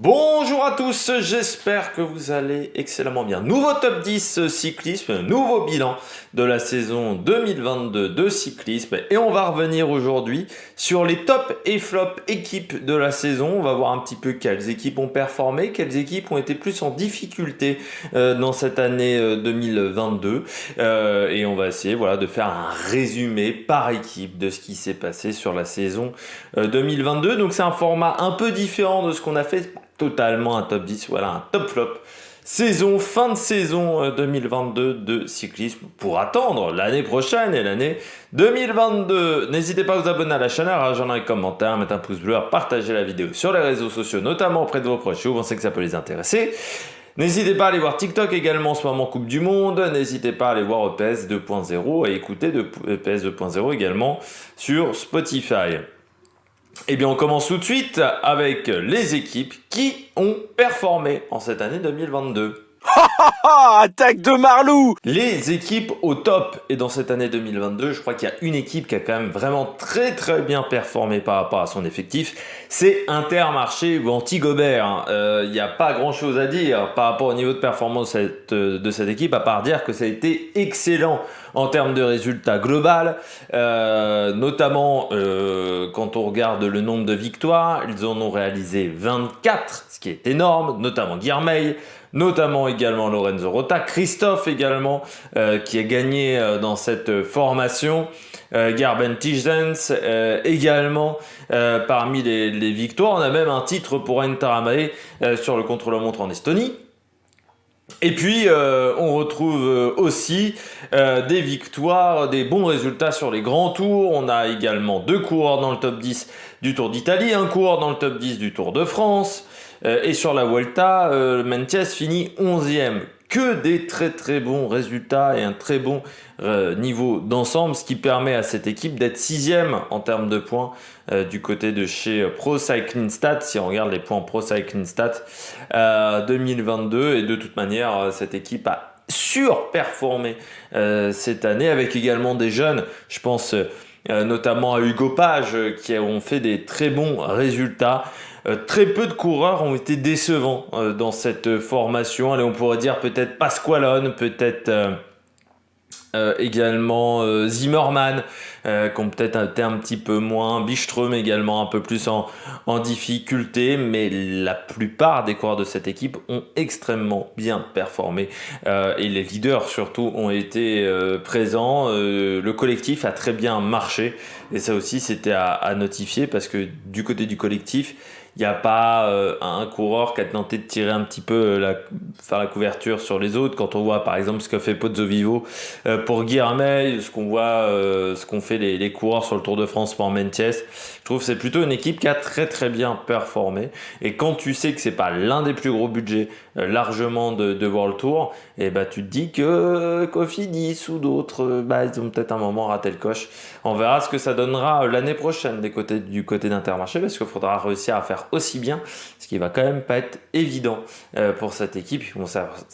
Bonjour à tous, j'espère que vous allez excellemment bien. Nouveau top 10 cyclisme, nouveau bilan de la saison 2022 de cyclisme et on va revenir aujourd'hui sur les tops et flops équipes de la saison. On va voir un petit peu quelles équipes ont performé, quelles équipes ont été plus en difficulté dans cette année 2022 et on va essayer de faire un résumé par équipe de ce qui s'est passé sur la saison 2022. Donc c'est un format un peu différent de ce qu'on a fait. Totalement un top 10, voilà un top flop. Fin de saison 2022 de cyclisme pour attendre l'année prochaine et l'année 2022. N'hésitez pas à vous abonner à la chaîne, à rejoindre un commentaire, mettre un pouce bleu, à partager la vidéo sur les réseaux sociaux, notamment auprès de vos proches si vous pensez que ça peut les intéresser. N'hésitez pas à aller voir TikTok également en ce moment Coupe du Monde. N'hésitez pas à aller voir EPS 2.0 et écouter EPS 2.0 également sur Spotify. Eh bien, on commence tout de suite avec les équipes qui ont performé en cette année 2022. Attaque de Marlou! Les équipes au top. Et dans cette année 2022, je crois qu'il y a une équipe qui a quand même vraiment très bien performé par rapport à son effectif. C'est Intermarché ou Anti-Gobert. Il n'y a pas grand chose à dire par rapport au niveau de performance de cette équipe, à part dire que ça a été excellent en termes de résultats global, notamment quand on regarde le nombre de victoires. Ils en ont réalisé 24, ce qui est énorme, notamment Guilherme, notamment également Lorenzo Rota, Christophe également, qui a gagné dans cette formation, Gerben Tijsens également parmi les victoires. On a même un titre pour Intermarché sur le contre-la-montre en Estonie. Et puis, on retrouve aussi des victoires, des bons résultats sur les grands tours. On a également 2 coureurs dans le top 10 du Tour d'Italie, un coureur dans le top 10 du Tour de France. Et sur la Vuelta, Meintjes finit 11e. Que des très bons résultats et un très bon niveau d'ensemble, ce qui permet à cette équipe d'être 6e en termes de points du côté de chez Pro Cycling Stats, si on regarde les points Pro Cycling Stats 2022. Et de toute manière, cette équipe a surperformé cette année avec également des jeunes, je pense notamment à Hugo Page, qui ont fait des très bons résultats. Très peu de coureurs ont été décevants dans cette formation. Allez, on pourrait dire peut-être Pasqualone, peut-être également Zimmermann, qui ont peut-être été un petit peu moins, Byström également un peu plus en difficulté, mais la plupart des coureurs de cette équipe ont extrêmement bien performé et les leaders surtout ont été présents. Le collectif a très bien marché et ça aussi c'était à notifier, parce que du côté du collectif, il n'y a pas un coureur qui a tenté de tirer un petit peu, faire la couverture sur les autres. Quand on voit par exemple ce que fait Pozzovivo pour Guilherme, ce qu'on voit, ce qu'ont fait les coureurs sur le Tour de France pour Meintjes, je trouve que c'est plutôt une équipe qui a très bien performé. Et quand tu sais que c'est pas l'un des plus gros budgets largement de World Tour, et bah tu te dis que Cofidis ou d'autres, ils ont peut-être un moment raté le coche. On verra ce que ça donnera l'année prochaine du côté d'Intermarché, parce qu'il faudra réussir à faire aussi bien, ce qui va quand même pas être évident pour cette équipe.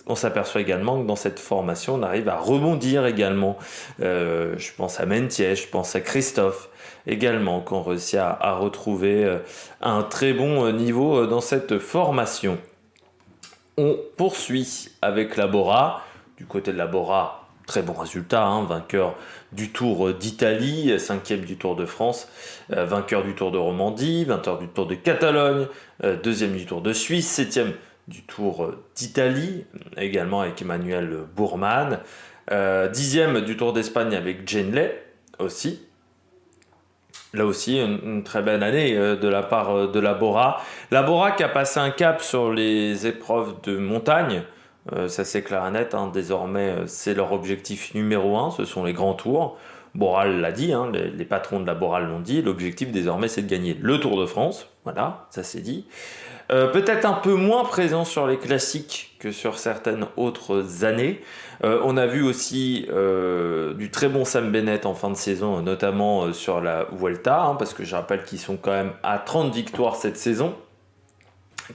On s'aperçoit également que dans cette formation, on arrive à rebondir également. Je pense à Meintjes, je pense à Christophe également, qu'on réussit à retrouver un très bon niveau dans cette formation. On poursuit avec la Bora. Du côté de la Bora, très bon résultat, vainqueur du Tour d'Italie, 5e du Tour de France, vainqueur du Tour de Romandie, vainqueur du Tour de Catalogne, 2e du Tour de Suisse, 7e du Tour d'Italie, également avec Emmanuel Bourman, 10e du Tour d'Espagne avec Genley aussi. Là aussi, une très belle année de la part de la Bora. La Bora qui a passé un cap sur les épreuves de montagne. Ça c'est clair et net, désormais c'est leur objectif numéro 1, ce sont les grands tours. Boral l'a dit, les patrons de la Boral l'ont dit, l'objectif désormais c'est de gagner le Tour de France, voilà, ça c'est dit. Peut-être un peu moins présent sur les classiques que sur certaines autres années. On a vu aussi du très bon Sam Bennett en fin de saison, notamment sur la Vuelta, parce que je rappelle qu'ils sont quand même à 30 victoires cette saison.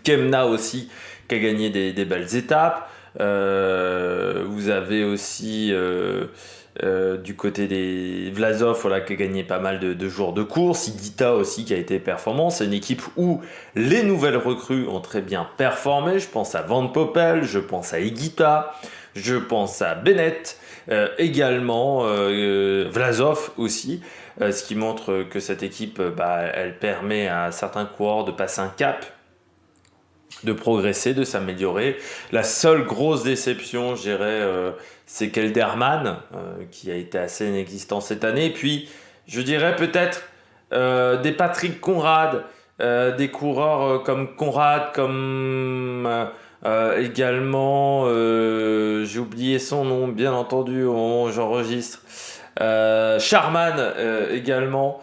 Kemna aussi, qui a gagné des belles étapes. Vous avez aussi Du côté des Vlasov, voilà, qui a gagné pas mal de jours de course. Higuita aussi qui a été performant. C'est une équipe où les nouvelles recrues ont très bien performé. Je pense à Van Poppel, je pense à Higuita, je pense à Bennett, également Vlasov aussi. Ce qui montre que cette équipe, elle permet à certains coureurs de passer un cap, de progresser, de s'améliorer. La seule grosse déception, je dirais, c'est Kelderman, qui a été assez inexistant cette année. Et puis, je dirais peut-être des Patrick Conrad, des coureurs comme Conrad, comme également, j'ai oublié son nom, bien entendu, au moment où j'enregistre. Charman également,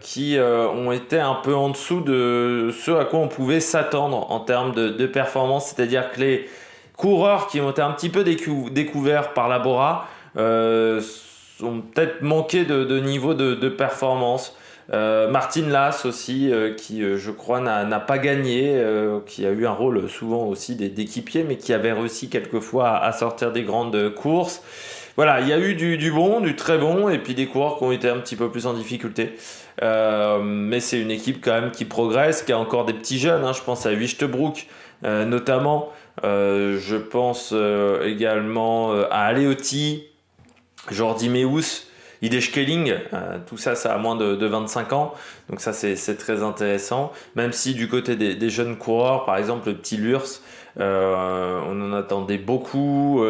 qui ont été un peu en dessous de ce à quoi on pouvait s'attendre en termes de performance, c'est-à-dire que les coureurs qui ont été un petit peu découverts par la Bora ont peut-être manqué de niveau de performance. Martin Lass aussi, qui je crois n'a pas gagné, qui a eu un rôle souvent aussi d'équipier, mais qui avait réussi quelquefois à sortir des grandes courses. Voilà, il y a eu du bon, du très bon, et puis des coureurs qui ont été un petit peu plus en difficulté. Mais c'est une équipe quand même qui progresse, qui a encore des petits jeunes, hein. Je pense à Wichtebroek notamment. Je pense également à Aleotti, Jordi Meus, Ideshkeling, tout ça, ça a moins de 25 ans. Donc ça, c'est très intéressant. Même si du côté des jeunes coureurs, par exemple le petit Lurs, on en attendait beaucoup.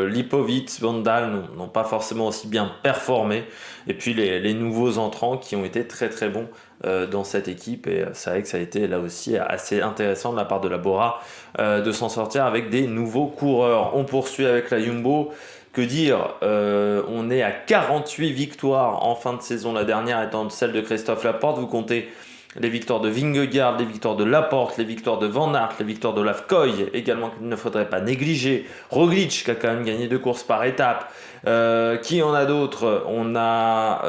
Lipovitz, Vandal n'ont pas forcément aussi bien performé. Et puis les nouveaux entrants qui ont été très très bons dans cette équipe. Et c'est vrai que ça a été là aussi assez intéressant de la part de la Bora de s'en sortir avec des nouveaux coureurs. On poursuit avec la Jumbo. Que dire, on est à 48 victoires en fin de saison, la dernière étant celle de Christophe Laporte. Vous comptez les victoires de Vingegaard, les victoires de Laporte, les victoires de Van Aert, les victoires de Lafcoy, également qu'il ne faudrait pas négliger. Roglic qui a quand même gagné 2 courses par étape. Qui en a d'autres? On a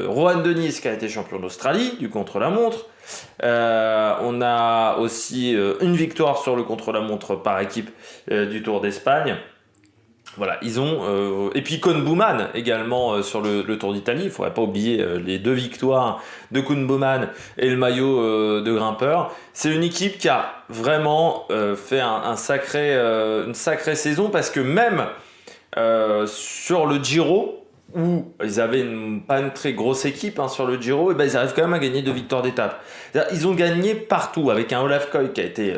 Rohan Dennis qui a été champion d'Australie du contre-la-montre. On a aussi une victoire sur le contre-la-montre par équipe du Tour d'Espagne. Voilà, ils ont et puis Koen Bouwman également sur le Tour d'Italie. Il ne faudrait pas oublier les 2 victoires de Koen Bouwman et le maillot de grimpeur. C'est une équipe qui a vraiment fait une sacrée saison, parce que même sur le Giro, où ils avaient pas une très grosse équipe sur le Giro, et ils arrivent quand même à gagner 2 victoires d'étape. Ils ont gagné partout, avec un Olaf Koy qui a été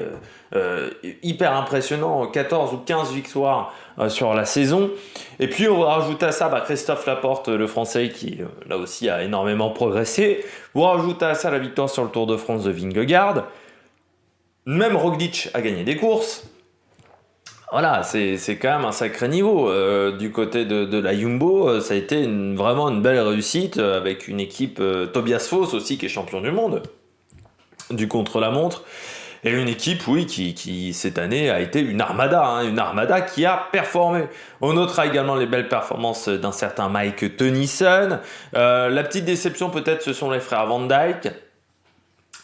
hyper impressionnant, 14 ou 15 victoires sur la saison. Et puis on rajoute à ça Christophe Laporte, le Français, qui là aussi a énormément progressé. Vous rajoutez à ça la victoire sur le Tour de France de Vingegaard. Même Roglic a gagné des courses. Voilà, c'est quand même un sacré niveau. Du côté de la Jumbo, ça a été vraiment une belle réussite, avec une équipe, Tobias Foss aussi, qui est champion du monde du contre-la-montre. Et une équipe, oui, qui cette année a été une armada qui a performé. On notera également les belles performances d'un certain Mike Tennyson. La petite déception peut-être, ce sont les frères Van Dijk,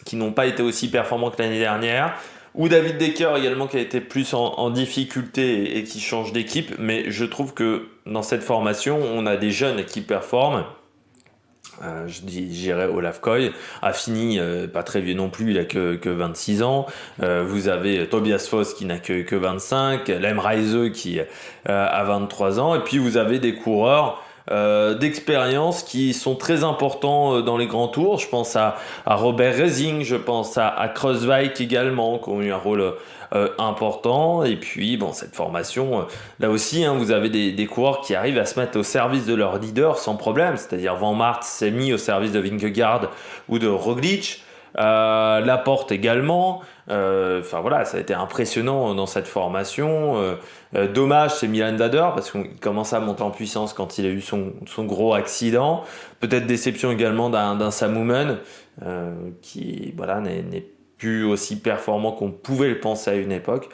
qui n'ont pas été aussi performants que l'année dernière. Ou David Decker également, qui a été plus en difficulté et qui change d'équipe. Mais je trouve que dans cette formation, on a des jeunes qui performent. Je dirais Olaf Koy a fini pas très vieux non plus, il a que 26 ans. Vous avez Tobias Foss qui n'a que 25, Lem Reise qui a 23 ans, et puis vous avez des coureurs d'expérience qui sont très importants dans les grands tours. Je pense à Robert Resing, je pense à Kruijswijk également, qui ont eu un rôle important. Et puis cette formation, là aussi, vous avez des coureurs qui arrivent à se mettre au service de leur leader sans problème, c'est-à-dire Van Aert s'est mis au service de Vingegaard ou de Roglic. Laporte également. Voilà, ça a été impressionnant dans cette formation. Dommage, c'est Milan Dader, parce qu'il commence à monter en puissance quand il a eu son gros accident. Peut-être déception également d'un Sam Oomen, qui n'est plus aussi performant qu'on pouvait le penser à une époque.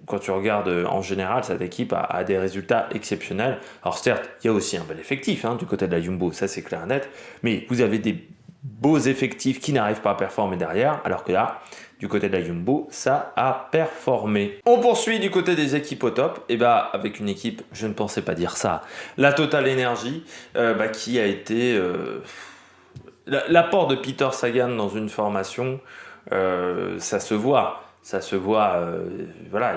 Quand tu regardes en général, cette équipe a des résultats exceptionnels. Alors certes, il y a aussi un bel effectif du côté de la Jumbo, ça c'est clair et net, mais vous avez des beaux effectifs qui n'arrivent pas à performer derrière, alors que là, du côté de la Jumbo, ça a performé. On poursuit du côté des équipes au top, et avec une équipe, je ne pensais pas dire ça, la Total Energy, qui a été... L'apport de Peter Sagan dans une formation, ça se voit. Voilà,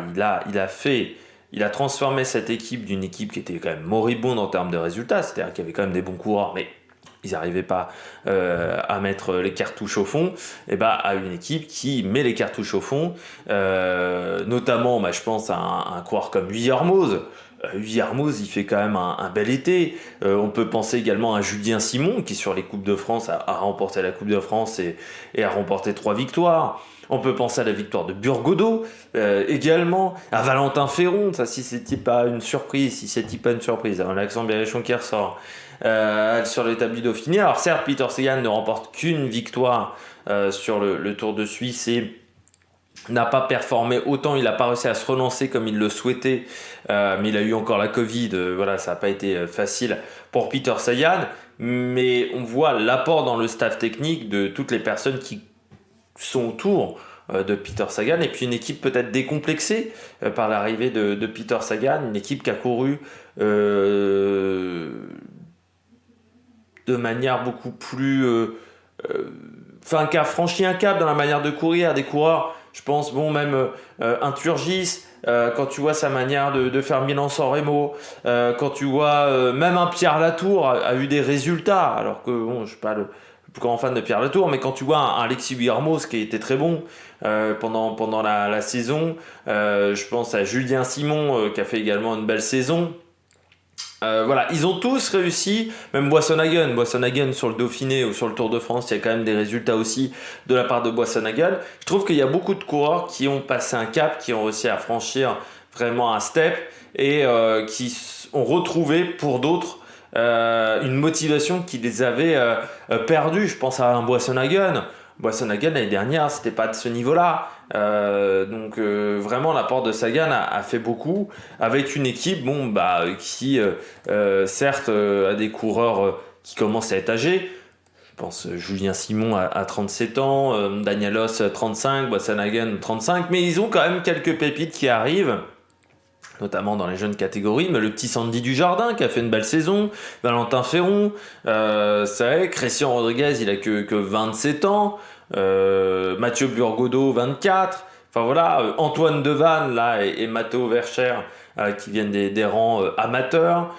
il a transformé cette équipe d'une équipe qui était quand même moribonde en termes de résultats, c'est-à-dire qu'il y avait quand même des bons coureurs, mais ils n'arrivaient pas à mettre les cartouches au fond, à une équipe qui met les cartouches au fond, notamment, je pense à un coureur comme Vuillermoz. Vuillermoz, il fait quand même un bel été. On peut penser également à Julien Simon, qui sur les Coupes de France a remporté la Coupe de France et a remporté 3 victoires. On peut penser à la victoire de Burgodeau, également, à Valentin Ferron, ça si c'était pas une surprise, Alexandre Biréchon qui ressort sur l'établi Dauphiné. Alors certes, Peter Sagan ne remporte qu'une victoire sur le Tour de Suisse et n'a pas performé autant, il n'a pas réussi à se relancer comme il le souhaitait, mais il a eu encore la Covid, ça n'a pas été facile pour Peter Sagan, mais on voit l'apport dans le staff technique de toutes les personnes qui sont autour de Peter Sagan, et puis une équipe peut-être décomplexée par l'arrivée de Peter Sagan, une équipe qui a couru de manière beaucoup plus... qui a franchi un cap dans la manière de courir, des coureurs, je pense, même un Turgis, quand tu vois sa manière de faire Milan-San Remo, quand tu vois même un Pierre Latour a eu des résultats, alors que je ne suis pas le plus grand fan de Pierre Latour, mais quand tu vois un Alexis Vuillermoz qui était très bon pendant la saison, je pense à Julien Simon qui a fait également une belle saison. Ils ont tous réussi, même Boissonhagen sur le Dauphiné ou sur le Tour de France, il y a quand même des résultats aussi de la part de Boissonhagen. Je trouve qu'il y a beaucoup de coureurs qui ont passé un cap, qui ont réussi à franchir vraiment un step et qui ont retrouvé pour d'autres une motivation qui les avait perdus. Je pense à un Boissonhagen l'année dernière, c'était pas de ce niveau-là. Vraiment l'apport de Sagan a fait beaucoup avec une équipe qui certes a des coureurs qui commencent à être âgés. Je pense Julien Simon à 37 ans, Danielos 35, Boissonhagen 35, mais ils ont quand même quelques pépites qui arrivent, notamment dans les jeunes catégories, mais le petit Sandy Dujardin qui a fait une belle saison, Valentin Ferron, c'est vrai, Christian Rodriguez il a que 27 ans, Mathieu Burgodeau 24, Antoine Devanne là, et Matteo Vercher qui viennent des rangs amateurs,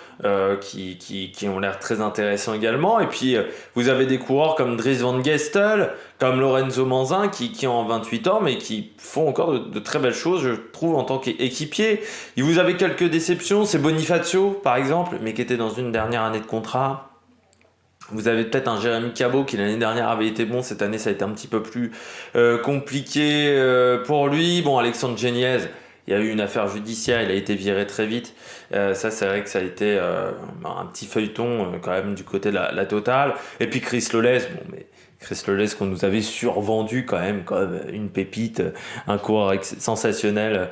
qui ont l'air très intéressants également, et puis vous avez des coureurs comme Dries Van Gestel, comme Lorenzo Manzin qui ont 28 ans mais qui font encore de très belles choses, je trouve, en tant qu'équipier. Et vous avez quelques déceptions, c'est Bonifacio par exemple, mais qui était dans une dernière année de contrat. Vous avez peut-être un Jérémy Cabot qui l'année dernière avait été bon, cette année ça a été un petit peu plus compliqué pour lui. Alexandre Geniez, il y a eu une affaire judiciaire, il a été viré très vite. Ça c'est vrai que ça a été un petit feuilleton quand même du côté de la Total. Et puis Chris Lolez, Chris Lolez qu'on nous avait survendu quand même comme une pépite, un coureur sensationnel.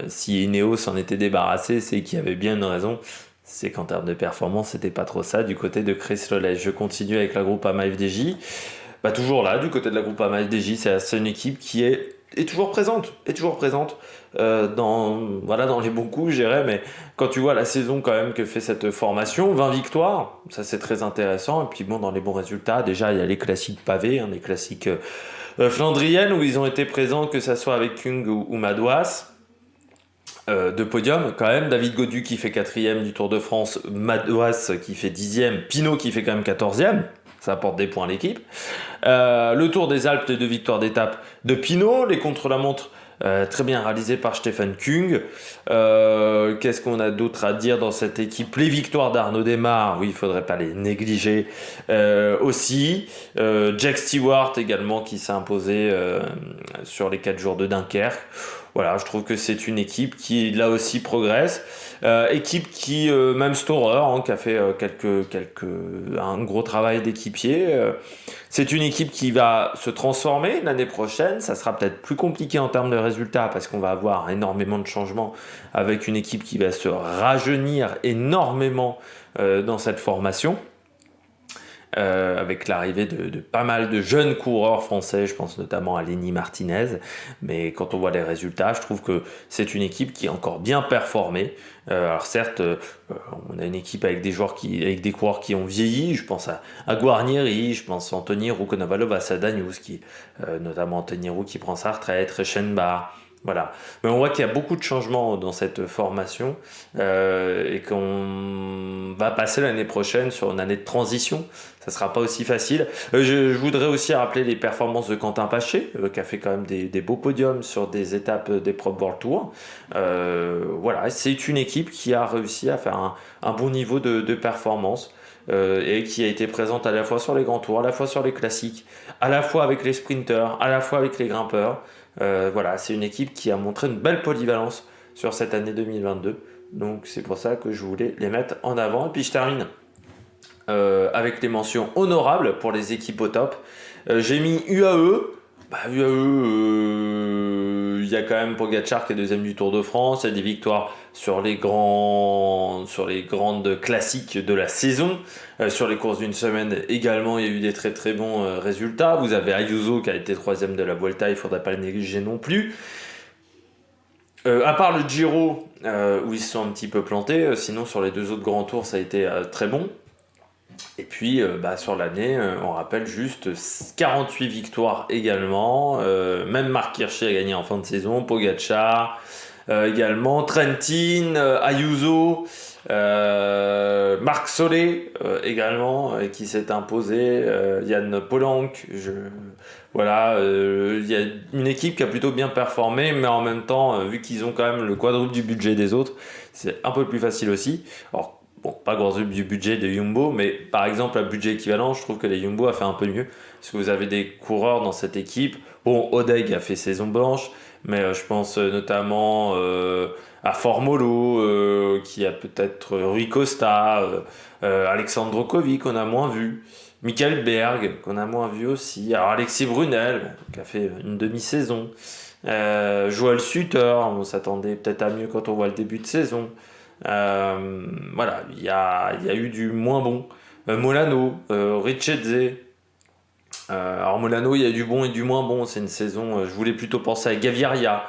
Si Ineos s'en était débarrassé, c'est qu'il y avait bien une raison. C'est qu'en termes de performance, c'était pas trop ça du côté de Chris Lolez. Je continue avec la Groupama FDJ. Toujours là, du côté de la Groupama FDJ, c'est une équipe qui est toujours présente. Dans les bons coups, je dirais, mais quand tu vois la saison quand même que fait cette formation, 20 victoires, ça c'est très intéressant. Et puis dans les bons résultats, déjà il y a les classiques pavés, les classiques flandriennes où ils ont été présents, que ça soit avec Kung ou Madouas. De podium quand même, David Gaudu qui fait 4e du Tour de France, Madouas qui fait 10e, Pinot qui fait quand même 14e, ça apporte des points à l'équipe. Le Tour des Alpes, les 2 victoires d'étape de Pinot, les contre-la-montre très bien réalisés par Stefan Kung. Qu'est-ce qu'on a d'autre à dire dans cette équipe? Les victoires d'Arnaud Démare, oui, il ne faudrait pas les négliger aussi. Jack Stewart également qui s'est imposé sur les 4 jours de Dunkerque. Je trouve que c'est une équipe qui là aussi progresse. Équipe qui, même Storer, qui a fait un gros travail d'équipier. C'est une équipe qui va se transformer l'année prochaine. Ça sera peut-être plus compliqué en termes de résultats parce qu'on va avoir énormément de changements avec une équipe qui va se rajeunir énormément dans cette formation. avec l'arrivée de pas mal de jeunes coureurs français, je pense notamment à Lenny Martinez. Mais quand on voit les résultats, je trouve que c'est une équipe qui est encore bien performée. Alors certes, on a une équipe avec avec des coureurs qui ont vieilli. Je pense à Guarnieri, je pense à Anthony Roux-Konovalov, à Sadanius, notamment Anthony Roux qui prend sa retraite, Reichenbach. Voilà. Mais on voit qu'il y a beaucoup de changements dans cette formation et qu'on va passer l'année prochaine sur une année de transition. Ça sera pas aussi facile. Je voudrais aussi rappeler les performances de Quentin Paché, qui a fait quand même des beaux podiums sur des étapes d'épreuves World Tour. Voilà, c'est une équipe qui a réussi à faire un bon niveau de performance et qui a été présente à la fois sur les grands tours, à la fois sur les classiques, à la fois avec les sprinteurs, à la fois avec les grimpeurs. Voilà, c'est une équipe qui a montré une belle polyvalence sur cette année 2022. Donc c'est pour ça que je voulais les mettre en avant. Et puis je termine avec les mentions honorables pour les équipes au top. J'ai mis UAE. Il y a quand même Pogacar qui est deuxième du Tour de France. Il y a des victoires sur les grandes classiques de la saison. Sur les courses d'une semaine également, il y a eu des très très bons résultats. Vous avez Ayuso qui a été troisième de la Vuelta, il ne faudrait pas le négliger non plus. À part le Giro, où ils se sont un petit peu plantés, sinon sur les deux autres grands tours, ça a été très bon. Et puis sur l'année, on rappelle juste 48 victoires également. Même Marc Hirschi a gagné en fin de saison, Pogacar également, Trentin, Ayuso, Marc Solé également qui s'est imposé, Yann Polanc. Voilà, il y a une équipe qui a plutôt bien performé, mais en même temps, vu qu'ils ont quand même le quadruple du budget des autres, c'est un peu plus facile aussi. Alors, bon, pas quadruple du budget des Jumbo, mais par exemple, à budget équivalent, je trouve que les Jumbo a fait un peu mieux. Parce que vous avez des coureurs dans cette équipe. Bon, Odeg a fait saison blanche, mais je pense notamment à Formolo, qui a peut-être Rui Costa, Alexandre Kovi, qu'on a moins vu. Michael Berg, qu'on a moins vu aussi. Alors Alexis Brunel, qui a fait une demi-saison. Joël Sutter, on s'attendait peut-être à mieux quand on voit le début de saison. Voilà, il y a eu du moins bon. Molano, Richetze. Alors Molano, il y a du bon et du moins bon. C'est une saison, je voulais plutôt penser à Gaviria,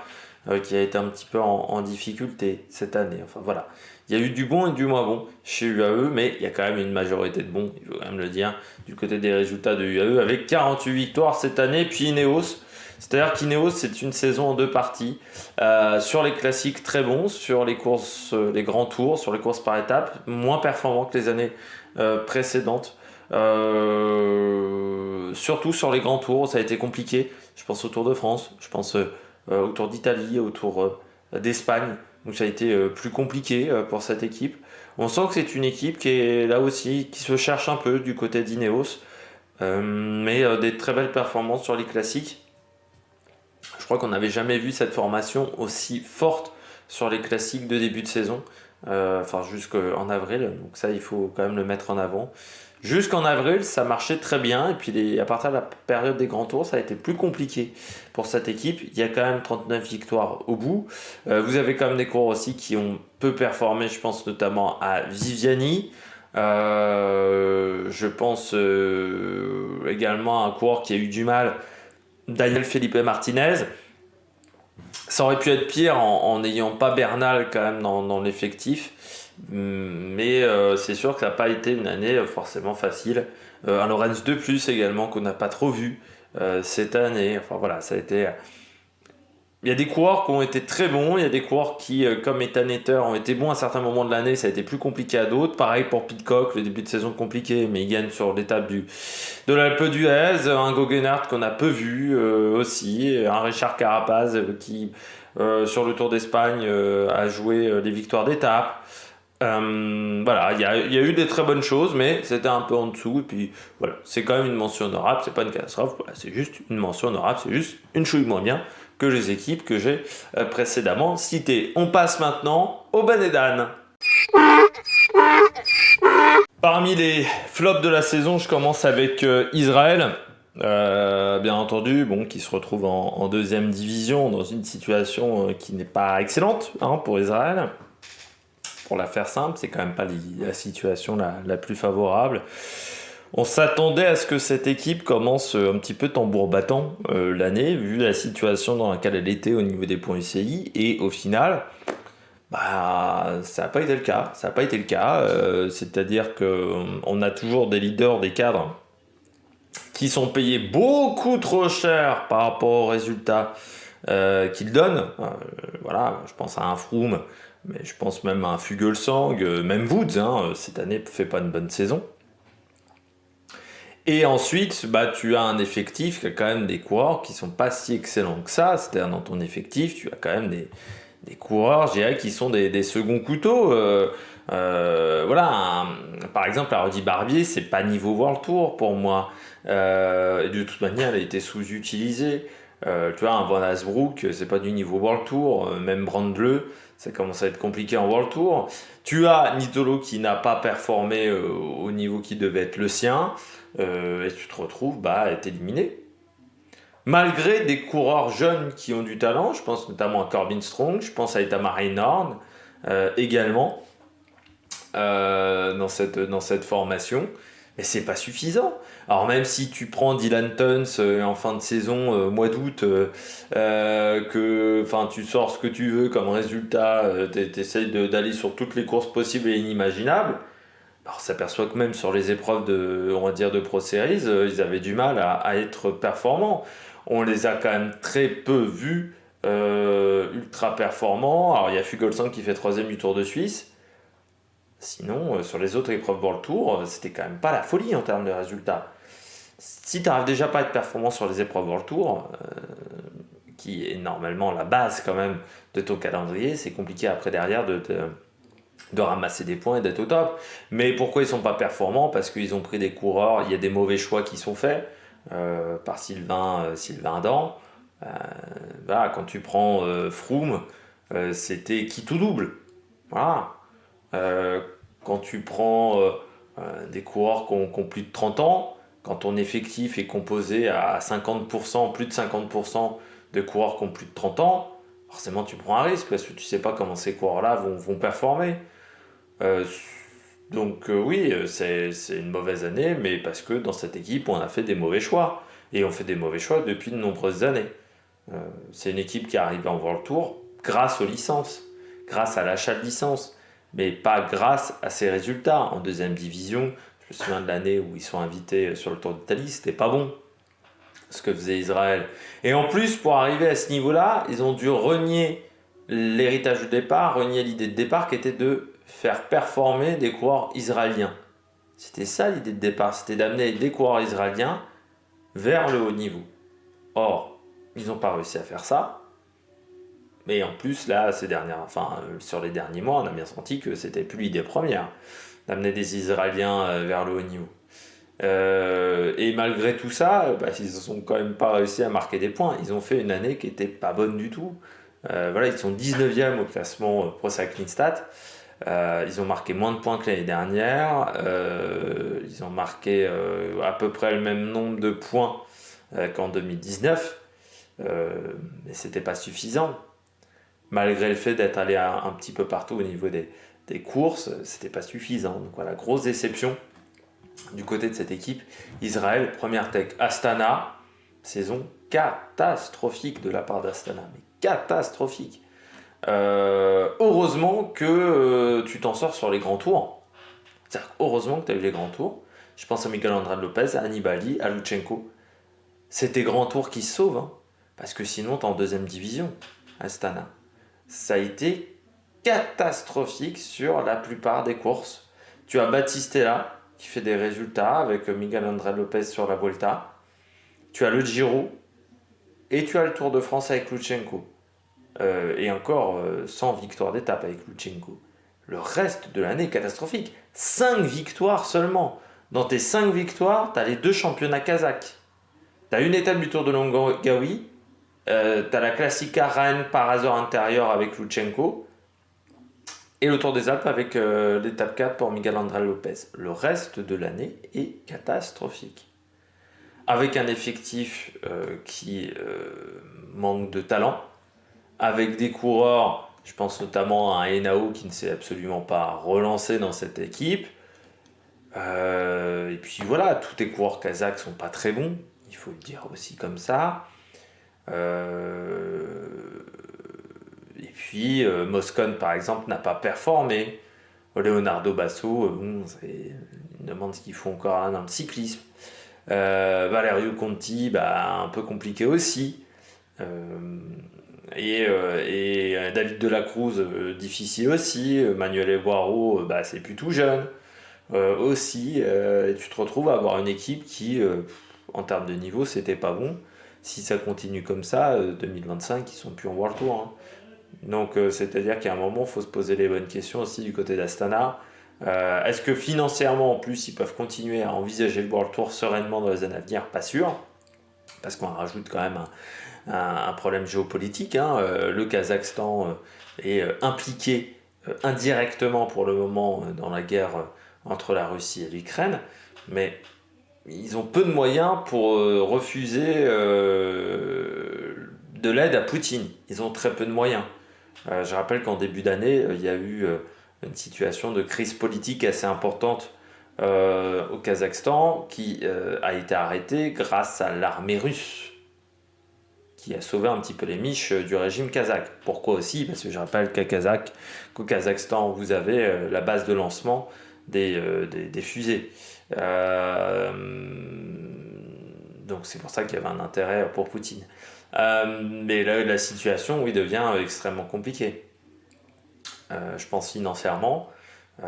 qui a été un petit peu en difficulté cette année. Enfin voilà, il y a eu du bon et du moins bon chez UAE, mais il y a quand même une majorité de bons, il faut quand même le dire, du côté des résultats de UAE, avec 48 victoires cette année, puis Ineos. C'est-à-dire qu'Ineos, c'est une saison en deux parties. Sur les classiques, très bon. Sur les courses, les grands tours, sur les courses par étapes, moins performant que les années précédentes. Surtout sur les grands tours, ça a été compliqué. Je pense au Tour de France, je pense au Tour d'Italie, au Tour d'Espagne. Donc ça a été plus compliqué pour cette équipe. On sent que c'est une équipe qui est là aussi, qui se cherche un peu du côté d'Ineos. Mais des très belles performances sur les classiques. Je crois qu'on n'avait jamais vu cette formation aussi forte sur les classiques de début de saison, jusqu'en avril, donc ça il faut quand même le mettre en avant. Jusqu'en avril ça marchait très bien, et puis à partir de la période des grands tours ça a été plus compliqué pour cette équipe. Il y a quand même 39 victoires au bout. Vous avez quand même des coureurs aussi qui ont peu performé, je pense notamment à Viviani. Je pense également à un coureur qui a eu du mal, Daniel Felipe Martinez. Ça aurait pu être pire en n'ayant pas Bernal quand même dans l'effectif, mais c'est sûr que ça n'a pas été une année forcément facile. Un Lorenz de plus également qu'on n'a pas trop vu cette année. Enfin voilà, ça a été. Il y a des coureurs qui ont été très bons, il y a des coureurs qui, comme Ethan Etter, ont été bons à certains moments de l'année, ça a été plus compliqué à d'autres. Pareil pour Pidcock, le début de saison compliqué, mais il gagne sur l'étape de l'Alpe d'Huez. Un Gogenhardt qu'on a peu vu aussi, un Richard Carapaz qui, sur le Tour d'Espagne, a joué les victoires d'étape. Voilà, il y a eu des très bonnes choses, mais c'était un peu en dessous. Et puis voilà, c'est quand même une mention honorable, c'est pas une catastrophe, voilà, c'est juste une mention honorable, c'est juste une chouille moins bien que les équipes que j'ai précédemment citées. On passe maintenant au Benedan. Parmi les flops de la saison, je commence avec Israël. Bien entendu, qui se retrouve en deuxième division dans une situation qui n'est pas excellente pour Israël. Pour la faire simple, c'est quand même pas la situation la plus favorable. On s'attendait à ce que cette équipe commence un petit peu tambour battant l'année, vu la situation dans laquelle elle était au niveau des points UCI, et au final, bah, ça n'a pas été le cas. Ça n'a pas été le cas, c'est-à-dire que on a toujours des leaders, des cadres qui sont payés beaucoup trop cher par rapport aux résultats qu'ils donnent. Voilà, je pense à un Froome, mais je pense même à un Fuglsang, même Woods, hein, cette année ne fait pas une bonne saison. Et ensuite, bah, tu as un effectif qui a quand même des coureurs qui sont pas si excellents que ça. C'est-à-dire dans ton effectif, tu as quand même des coureurs, je dirais, qui sont des seconds couteaux. Voilà, par exemple, la Rudy Barbier, c'est pas niveau World Tour pour moi. Et de toute manière, elle a été sous-utilisée. Tu vois, un Van Asbrook, c'est pas du niveau World Tour. Même Brandle, ça commence à être compliqué en World Tour. Tu as Nitolo qui n'a pas performé au niveau qui devait être le sien. Et tu te retrouves à être éliminé. Malgré des coureurs jeunes qui ont du talent, je pense notamment à Corbin Strong, je pense à Itamar Reinhorn également dans cette formation, mais c'est pas suffisant. Alors même si tu prends Dylan Tuns en fin de saison, mois d'août, que tu sors ce que tu veux comme résultat, t'essayes d'aller sur toutes les courses possibles et inimaginables. Alors, on s'aperçoit que même sur les épreuves on va dire de Pro Series, ils avaient du mal à être performants. On les a quand même très peu vus ultra performants. Alors il y a Fuglsang qui fait troisième du Tour de Suisse. Sinon, sur les autres épreuves World Tour, c'était quand même pas la folie en termes de résultats. Si tu n'arrives déjà pas à être performant sur les épreuves World Tour, qui est normalement la base quand même de ton calendrier, c'est compliqué après derrière de ramasser des points et d'être au top. Mais pourquoi ils sont pas performants? Parce qu'ils ont pris des coureurs, il y a des mauvais choix qui sont faits par Sylvain Dan. Voilà, quand tu prends Froome, c'était qui tout double. Voilà. Euh, Quand tu prends des coureurs qui ont plus de 30 ans, quand ton effectif est composé à 50%, plus de 50% de coureurs qui ont plus de 30 ans, forcément tu prends un risque parce que tu sais pas comment ces coureurs-là vont performer. Euh, oui, c'est une mauvaise année, mais parce que dans cette équipe, on a fait des mauvais choix. Et on fait des mauvais choix depuis de nombreuses années. Euh, c'est une équipe qui arrive en World Tour grâce aux licences, grâce à l'achat de licences, mais pas grâce à ses résultats. En deuxième division, je me souviens de l'année où ils sont invités sur le Tour d'Italie, c'était pas bon ce que faisait Israël. Et en plus, pour arriver à ce niveau-là, ils ont dû renier l'héritage de départ, renier l'idée de départ qui était de faire performer des coureurs israéliens. C'était ça l'idée de départ, c'était d'amener des coureurs israéliens vers le haut niveau. Or, ils n'ont pas réussi à faire ça. Mais en plus, là, sur les derniers mois, on a bien senti que c'était plus l'idée première d'amener des Israéliens vers le haut niveau. Et malgré tout ça, ils n'ont quand même pas réussi à marquer des points. Ils ont fait une année qui n'était pas bonne du tout. Voilà, ils sont 19e au classement Pro Cycling Stats. Ils ont marqué moins de points que l'année dernière. Ils ont marqué à peu près le même nombre de points qu'en 2019. Mais c'était pas suffisant. Malgré le fait d'être allé un petit peu partout au niveau des courses, c'était pas suffisant. Donc voilà, grosse déception du côté de cette équipe. Israël, première tech. Astana, saison catastrophique de la part d'Astana. Mais catastrophique. Heureusement que tu t'en sors sur les grands tours. Heureusement que tu as eu les grands tours. Je pense à Miguel Andrade Lopez, à Nibali, à Lutsenko. C'est tes grands tours qui se sauvent. Hein, parce que sinon, tu es en deuxième division, Astana. Ça a été catastrophique sur la plupart des courses. Tu as Battistella qui fait des résultats avec Miguel Andrade Lopez sur la Vuelta. Tu as le Giro et tu as le Tour de France avec Lutsenko. Et encore sans victoire d'étape avec Lutsenko. Le reste de l'année est catastrophique. 5 victoires seulement. Dans tes 5 victoires, tu as les 2 championnats kazakhs. Tu as une étape du Tour de Longawi. Tu as la Classica Rennes par hasard intérieur avec Lutsenko. Et le Tour des Alpes avec l'étape 4 pour Miguel Andrade Lopez. Le reste de l'année est catastrophique. Avec un effectif qui manque de talent. Avec des coureurs, je pense notamment à un Henao qui ne s'est absolument pas relancé dans cette équipe. Et puis voilà, tous les coureurs kazakhs sont pas très bons, il faut le dire aussi comme ça. Euh, et puis Moscon par exemple n'a pas performé. Leonardo Basso, bon, il demande ce qu'ils font encore dans le cyclisme. Valerio Conti, bah, un peu compliqué aussi. Euh, et David Delacruz, difficile aussi. Manuel Boiro, bah, c'est plus tout jeune aussi. Et tu te retrouves à avoir une équipe qui, en termes de niveau, c'était pas bon. Si ça continue comme ça, 2025, ils sont plus en World Tour, hein. Donc, c'est-à-dire qu'à un moment, il faut se poser les bonnes questions aussi du côté d'Astana. Est-ce que financièrement, en plus, ils peuvent continuer à envisager le World Tour sereinement dans les années à venir? Pas sûr, parce qu'on rajoute quand même un problème géopolitique, hein. Le Kazakhstan est impliqué indirectement pour le moment dans la guerre entre la Russie et l'Ukraine, mais ils ont peu de moyens pour refuser de l'aide à Poutine. Ils ont très peu de moyens. Je rappelle qu'en début d'année, il y a eu une situation de crise politique assez importante au Kazakhstan qui a été arrêtée grâce à l'armée russe qui a sauvé un petit peu les miches du régime kazakh. Pourquoi aussi? Parce que je rappelle qu'au Kazakhstan, vous avez la base de lancement des fusées. Donc c'est pour ça qu'il y avait un intérêt pour Poutine. Mais là, la situation, oui, devient extrêmement compliquée. Je pense financièrement.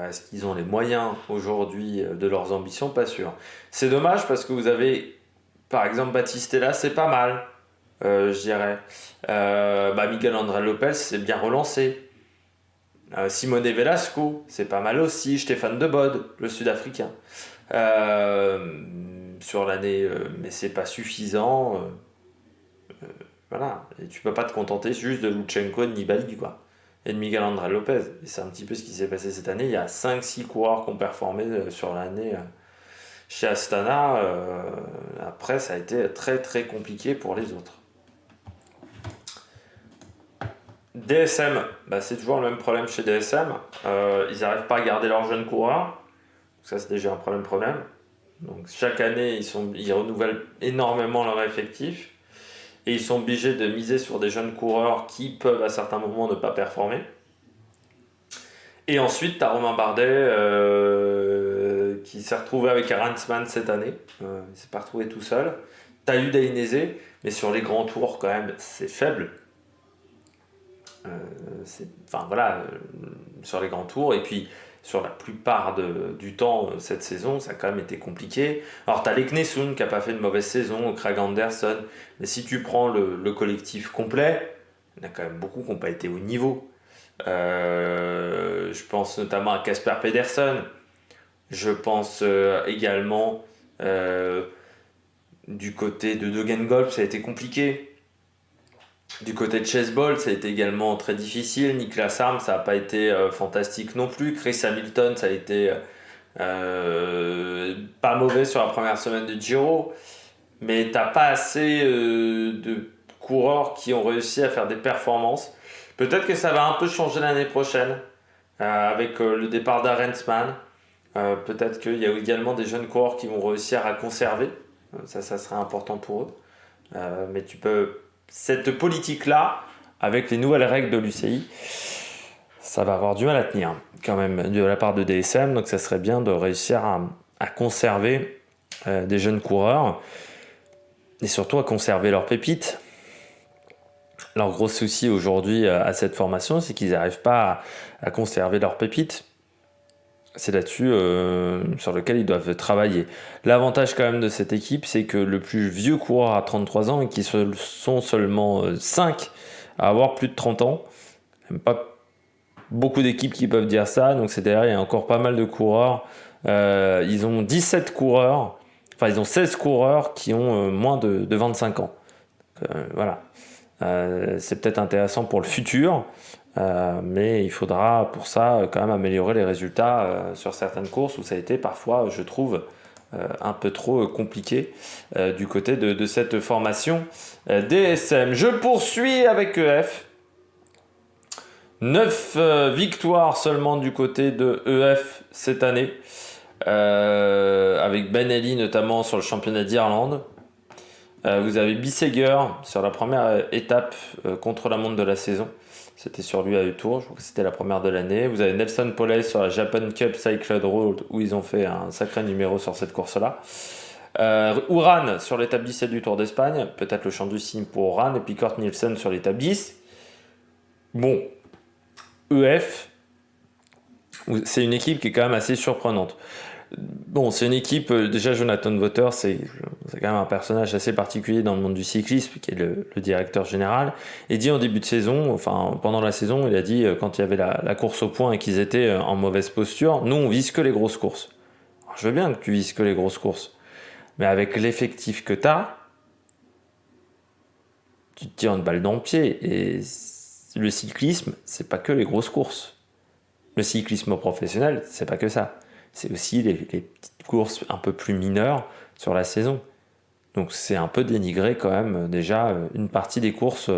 Est-ce qu'ils ont les moyens aujourd'hui de leurs ambitions? Pas sûr. C'est dommage parce que vous avez, par exemple, Battistella, c'est pas mal, je dirais. Miguel André Lopez, c'est bien relancé. Simone Velasco, c'est pas mal aussi. Stéphane de Bod, le Sud-Africain. Sur l'année, mais c'est pas suffisant. Voilà, et tu peux pas te contenter juste de Lutsenko et de Nibali, quoi. Et de Miguel André Lopez. Et c'est un petit peu ce qui s'est passé cette année. Il y a 5-6 coureurs qui ont performé sur l'année chez Astana. Après, ça a été très très compliqué pour les autres. DSM, bah, c'est toujours le même problème chez DSM. Ils n'arrivent pas à garder leurs jeunes coureurs. Ça, c'est déjà un problème. Donc chaque année, ils renouvellent énormément leur effectif. Et ils sont obligés de miser sur des jeunes coureurs qui peuvent à certains moments ne pas performer. Et ensuite, tu as Romain Bardet qui s'est retrouvé avec Arensman cette année. Il ne s'est pas retrouvé tout seul. Tu as eu Dainese, mais sur les grands tours, quand même, c'est faible. Sur les grands tours. Et puis, sur la plupart du temps, cette saison, ça a quand même été compliqué. Alors, tu as Leknesund qui n'a pas fait de mauvaise saison, Craig Anderson. Mais si tu prends le collectif complet, il y en a quand même beaucoup qui n'ont pas été au niveau. Je pense notamment à Casper Pedersen. Je pense également du côté de Degenkolb, ça a été compliqué. Du côté de Chesbol, ça a été également très difficile. Niklas Arm, ça n'a pas été fantastique non plus. Chris Hamilton, ça a été pas mauvais sur la première semaine de Giro. Mais t'as pas assez de coureurs qui ont réussi à faire des performances. Peut-être que ça va un peu changer l'année prochaine avec le départ d'Arensman. Peut-être qu'il y a également des jeunes coureurs qui vont réussir à conserver. Ça serait important pour eux. Mais cette politique-là, avec les nouvelles règles de l'UCI, ça va avoir du mal à tenir quand même de la part de DSM. Donc ça serait bien de réussir à conserver des jeunes coureurs et surtout à conserver leurs pépites. Leur gros souci aujourd'hui à cette formation, c'est qu'ils n'arrivent pas à conserver leurs pépites. C'est là-dessus sur lequel ils doivent travailler. L'avantage quand même de cette équipe, c'est que le plus vieux coureur a 33 ans et qu'ils sont seulement 5 à avoir plus de 30 ans. Même pas beaucoup d'équipes qui peuvent dire ça, donc c'est derrière, il y a encore pas mal de coureurs. Ils ont 17 coureurs, enfin ils ont 16 coureurs qui ont moins de 25 ans. Voilà. C'est peut-être intéressant pour le futur. Mais il faudra pour ça quand même améliorer les résultats sur certaines courses où ça a été parfois, je trouve, un peu trop compliqué du côté de cette formation DSM. Je poursuis avec EF. 9 victoires seulement du côté de EF cette année. avec Ben Ali notamment sur le championnat d'Irlande. Vous avez Bissegger sur la première étape contre-la-montre de la saison. C'était sur l'UAE Tour, je crois que c'était la première de l'année. Vous avez Nelson Poles sur la Japan Cup Cyclade Road où ils ont fait un sacré numéro sur cette course-là. Uran sur l'étape 17 du Tour d'Espagne, peut-être le chant du cygne pour Uran, et puis Kurt Nielsen sur l'étape 10. Bon, EF, c'est une équipe qui est quand même assez surprenante. Bon, c'est une équipe, déjà Jonathan Vaughters, c'est quand même un personnage assez particulier dans le monde du cyclisme, qui est le directeur général. Et dit en début de saison, enfin pendant la saison, il a dit quand il y avait la course au point et qu'ils étaient en mauvaise posture, nous on vise que les grosses courses. Alors, je veux bien que tu vises que les grosses courses, mais avec l'effectif que tu as, tu te tires une balle dans le pied. Et le cyclisme, c'est pas que les grosses courses. Le cyclisme professionnel, c'est pas que ça. C'est aussi les petites courses un peu plus mineures sur la saison. Donc c'est un peu dénigré quand même déjà une partie des courses,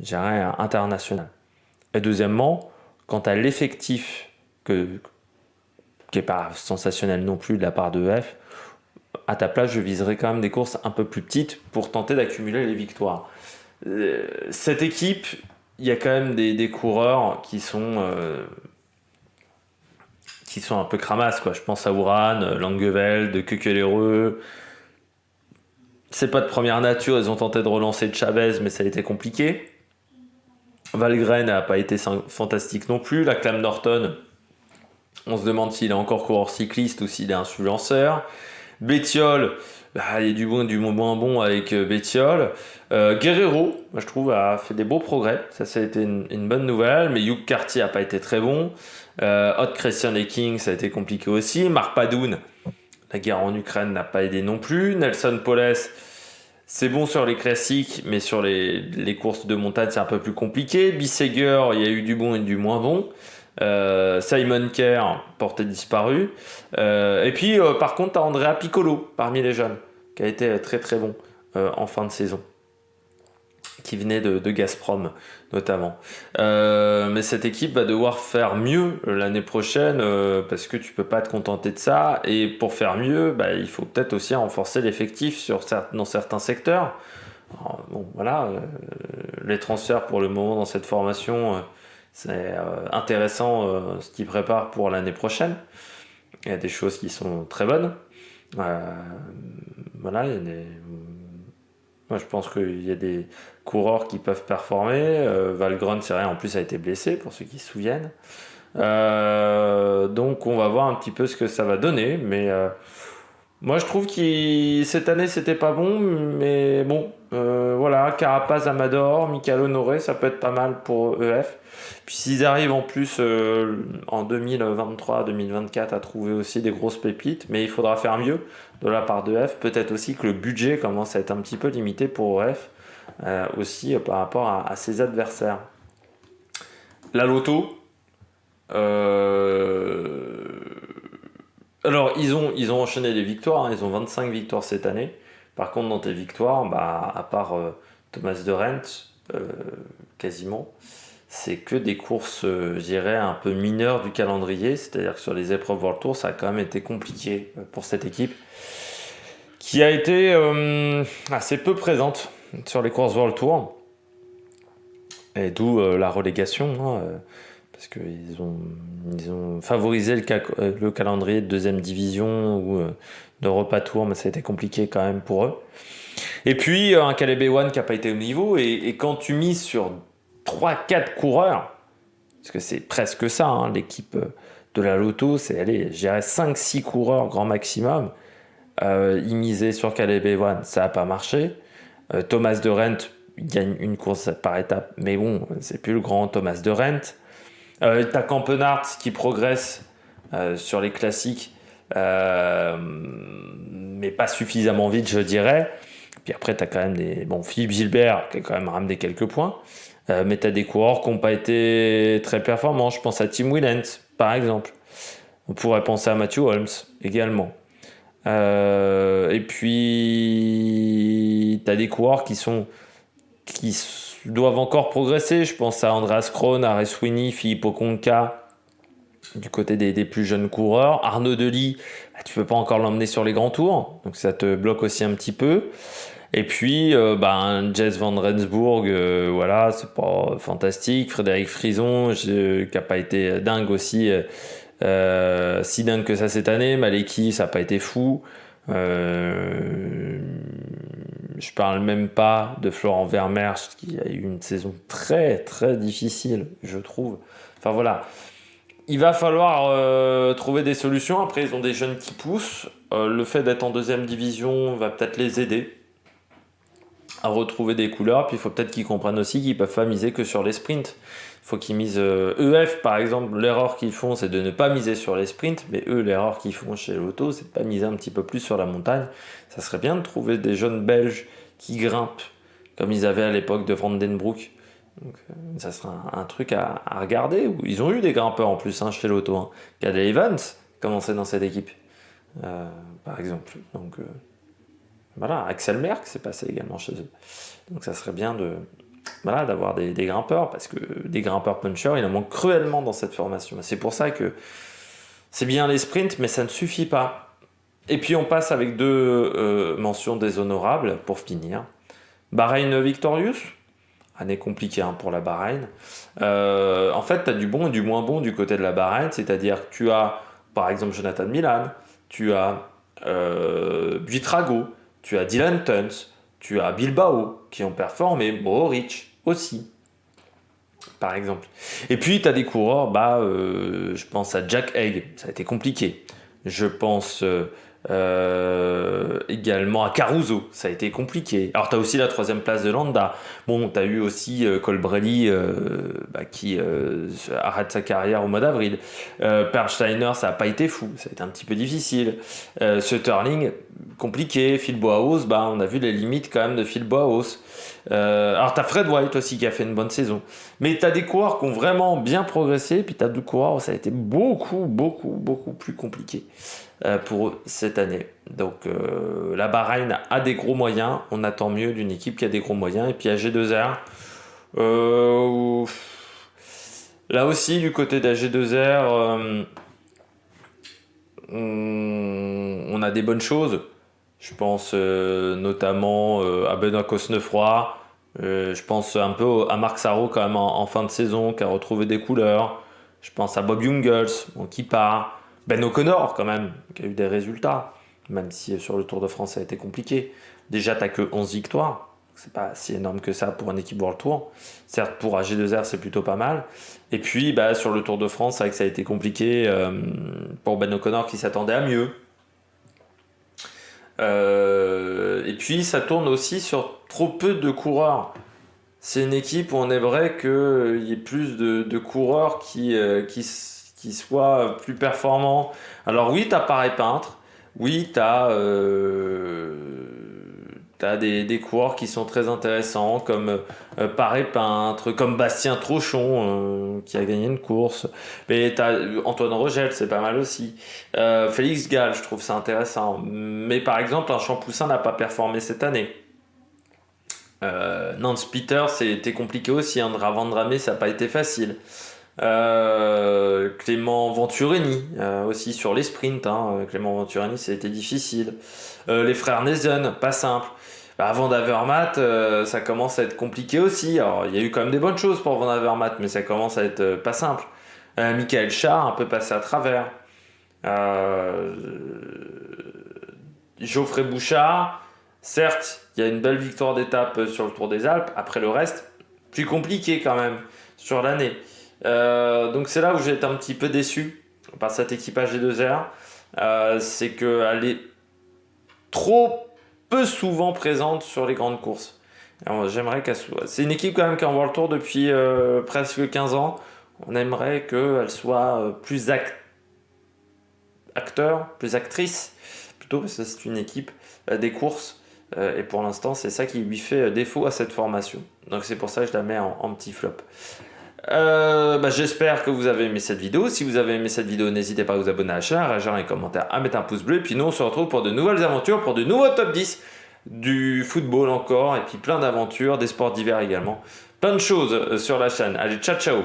je dirais, internationales. Et deuxièmement, quant à l'effectif qui n'est pas sensationnel non plus de la part de EF, à ta place, je viserais quand même des courses un peu plus petites pour tenter d'accumuler les victoires. Cette équipe, il y a quand même des coureurs qui sont un peu cramasses, quoi. Je pense à Uran, Langeveld, Kekelereux. C'est pas de première nature, ils ont tenté de relancer Chavez, mais ça a été compliqué. Valgren n'a pas été fantastique non plus. La Clam Norton, on se demande s'il est encore coureur cycliste ou s'il est influenceur. Bettiol, il y a du bon et du moins bon avec Bettiol. Guerrero, moi, je trouve, a fait des beaux progrès. Ça a été une bonne nouvelle, mais Hugh Carty n'a pas été très bon. Hot Christian King, ça a été compliqué aussi. Marc Padoun, la guerre en Ukraine n'a pas aidé non plus. Nelson Poles, c'est bon sur les classiques, mais sur les courses de montagne, c'est un peu plus compliqué. Bissegger, il y a eu du bon et du moins bon. Simon Kerr, porté disparu. Et puis, par contre, tu as Andrea Piccolo, parmi les jeunes, qui a été très très bon en fin de saison, qui venait de Gazprom notamment. Mais cette équipe va devoir faire mieux l'année prochaine parce que tu peux pas te contenter de ça. Et pour faire mieux, il faut peut-être aussi renforcer l'effectif dans certains secteurs. Alors, bon, voilà, les transferts pour le moment dans cette formation, c'est intéressant ce qu'ils préparent pour l'année prochaine. Il y a des choses qui sont très bonnes. Voilà, moi, je pense qu'il y a des coureurs qui peuvent performer. Valgren, c'est rien, en plus, a été blessé, pour ceux qui se souviennent. Donc, on va voir un petit peu ce que ça va donner. Mais moi, je trouve que cette année, c'était pas bon. Mais bon, voilà, Carapaz, Amador, Michael Honoré, ça peut être pas mal pour EF. Puis s'ils arrivent en plus en 2023-2024 à trouver aussi des grosses pépites, mais il faudra faire mieux de la part de EF. Peut-être aussi que le budget commence à être un petit peu limité pour EF, aussi par rapport à ses adversaires. La Lotto, alors ils ont enchaîné les victoires, hein, ils ont 25 victoires cette année. Par contre, dans tes victoires, à part Thomas de Rent, quasiment, c'est que des courses, je dirais, un peu mineures du calendrier. C'est-à-dire que sur les épreuves World Tour, ça a quand même été compliqué pour cette équipe, qui a été assez peu présente sur les courses World Tour. Et d'où la relégation, hein, parce qu'ils ont favorisé le calendrier de deuxième division ou d'Europa Tour, mais ça a été compliqué quand même pour eux. Et puis un Caleb Ewan qui n'a pas été au niveau, et quand tu mises sur 3-4 coureurs, parce que c'est presque ça, hein, l'équipe de la Lotto, c'est, je dirais 5-6 coureurs grand maximum, ils misaient sur Caleb Ewan, ça n'a pas marché. Thomas de Rent gagne une course par étape, mais bon, c'est plus le grand Thomas de Rent. T'as Campenart qui progresse sur les classiques, mais pas suffisamment vite, je dirais. Puis après, t'as quand même Philippe Gilbert qui a quand même ramené quelques points, mais t'as des coureurs qui n'ont pas été très performants. Je pense à Tim Wieland, par exemple. On pourrait penser à Matthew Holmes également. Et puis, t'as des coureurs qui doivent encore progresser. Je pense à Andreas Kron, à Sweeney, Philippe Okonka, du côté des plus jeunes coureurs. Arnaud Delis, bah, tu peux pas encore l'emmener sur les grands tours, donc ça te bloque aussi un petit peu. Et puis, Jess Van Rensburg, voilà, c'est pas fantastique. Frédéric Frison, qui a pas été dingue aussi, si dingue que ça cette année. Maleki, ça a pas été fou. Je parle même pas de Florent Vermeer, qui a eu une saison très très difficile, je trouve. Enfin voilà, il va falloir trouver des solutions. Après, ils ont des jeunes qui poussent. Le fait d'être en deuxième division va peut-être les aider à retrouver des couleurs. Puis il faut peut-être qu'ils comprennent aussi qu'ils peuvent pas miser que sur les sprints. Il faut qu'ils misent. EF, par exemple, l'erreur qu'ils font, c'est de ne pas miser sur les sprints. Mais eux, l'erreur qu'ils font chez l'auto, c'est de pas miser un petit peu plus sur la montagne. Ça serait bien de trouver des jeunes Belges qui grimpent, comme ils avaient à l'époque de Van Den Broek. Donc, ça serait un truc à regarder. Ils ont eu des grimpeurs en plus chez l'auto. Hein. Cadel Evans commençait dans cette équipe, par exemple. Donc voilà, Axel Merck s'est passé également chez eux. Donc ça serait bien d'avoir des grimpeurs, parce que des grimpeurs punchers, il en manque cruellement dans cette formation. C'est pour ça que c'est bien les sprints, mais ça ne suffit pas. Et puis on passe avec deux mentions déshonorables pour finir. Bahreïn Victorious, année compliquée pour la Bahreïn. En fait, tu as du bon et du moins bon du côté de la Bahreïn, c'est-à-dire que tu as par exemple Jonathan Milan, tu as Buitrago, tu as Dylan Tuns, tu as Bilbao qui ont performé, Mohoric aussi, par exemple. Et puis tu as des coureurs, je pense à Jack Haig, ça a été compliqué. Je pense également à Caruso, ça a été compliqué. Alors tu as aussi la troisième place de Landa. Bon, tu as eu aussi Colbrelli qui arrête sa carrière au mois d'avril. Perlsteiner, ça n'a pas été fou, ça a été un petit peu difficile. Sutterling, compliqué. Phil Boaos, on a vu les limites quand même de Phil Boaos. Alors tu as Fred White aussi qui a fait une bonne saison. Mais tu as des coureurs qui ont vraiment bien progressé, puis tu as deux coureurs où ça a été beaucoup plus compliqué pour eux cette année. Donc la Bahreïn a des gros moyens, on attend mieux d'une équipe qui a des gros moyens. Et puis AG2R, là aussi du côté d'AG2R, on a des bonnes choses. Je pense notamment à Benoît Cosnefroy. Je pense un peu à Marc Sarro quand même en fin de saison, qui a retrouvé des couleurs. Je pense à Bob Jungels, qui part. Ben O'Connor quand même, qui a eu des résultats, même si sur le Tour de France ça a été compliqué. Déjà t'as que 11 victoires, c'est pas si énorme que ça pour une équipe World Tour. Certes pour AG2R c'est plutôt pas mal. Et puis sur le Tour de France c'est vrai que ça a été compliqué pour Ben O'Connor qui s'attendait à mieux. Et puis ça tourne aussi sur trop peu de coureurs. C'est une équipe où on aimerait qu'il y ait plus de coureurs qui soient plus performants. Alors oui, tu as Paré Peintre, oui, tu as des coureurs qui sont très intéressants, comme Paré Peintre, comme Bastien Trochon, qui a gagné une course. Mais tu as Antoine Rogel, c'est pas mal aussi. Félix Gall, je trouve ça intéressant. Mais par exemple, un Champoussin n'a pas performé cette année. Nance Peter, c'était compliqué aussi. Vandramé, ça n'a pas été facile. Clément Venturini aussi sur les sprints. Clément Venturini, ça a été difficile. Les frères Nezen, pas simple. Van Avermaet, ça commence à être compliqué aussi. Alors, il y a eu quand même des bonnes choses pour Van Avermaet, mais ça commence à être pas simple. Michael Char, un peu passé à travers. Geoffrey Bouchard, certes, il y a une belle victoire d'étape sur le Tour des Alpes. Après le reste, plus compliqué quand même sur l'année. Donc c'est là où j'ai été un petit peu déçu par cette équipe AG2R. C'est qu'elle est trop peu souvent présente sur les grandes courses. Alors, j'aimerais qu'elle soit... C'est une équipe quand même qui est en World Tour depuis presque 15 ans. On aimerait qu'elle soit plus acteur, plus actrice, plutôt, parce que c'est une équipe des courses. Et pour l'instant, c'est ça qui lui fait défaut à cette formation. Donc c'est pour ça que je la mets en petit flop. J'espère que vous avez aimé cette vidéo. Si vous avez aimé cette vidéo, n'hésitez pas à vous abonner à la chaîne, à réagir dans les commentaires, à mettre un pouce bleu. Et puis nous, on se retrouve pour de nouvelles aventures, pour de nouveaux top 10, du football encore, et puis plein d'aventures, des sports d'hiver également. Plein de choses sur la chaîne. Allez, ciao ciao!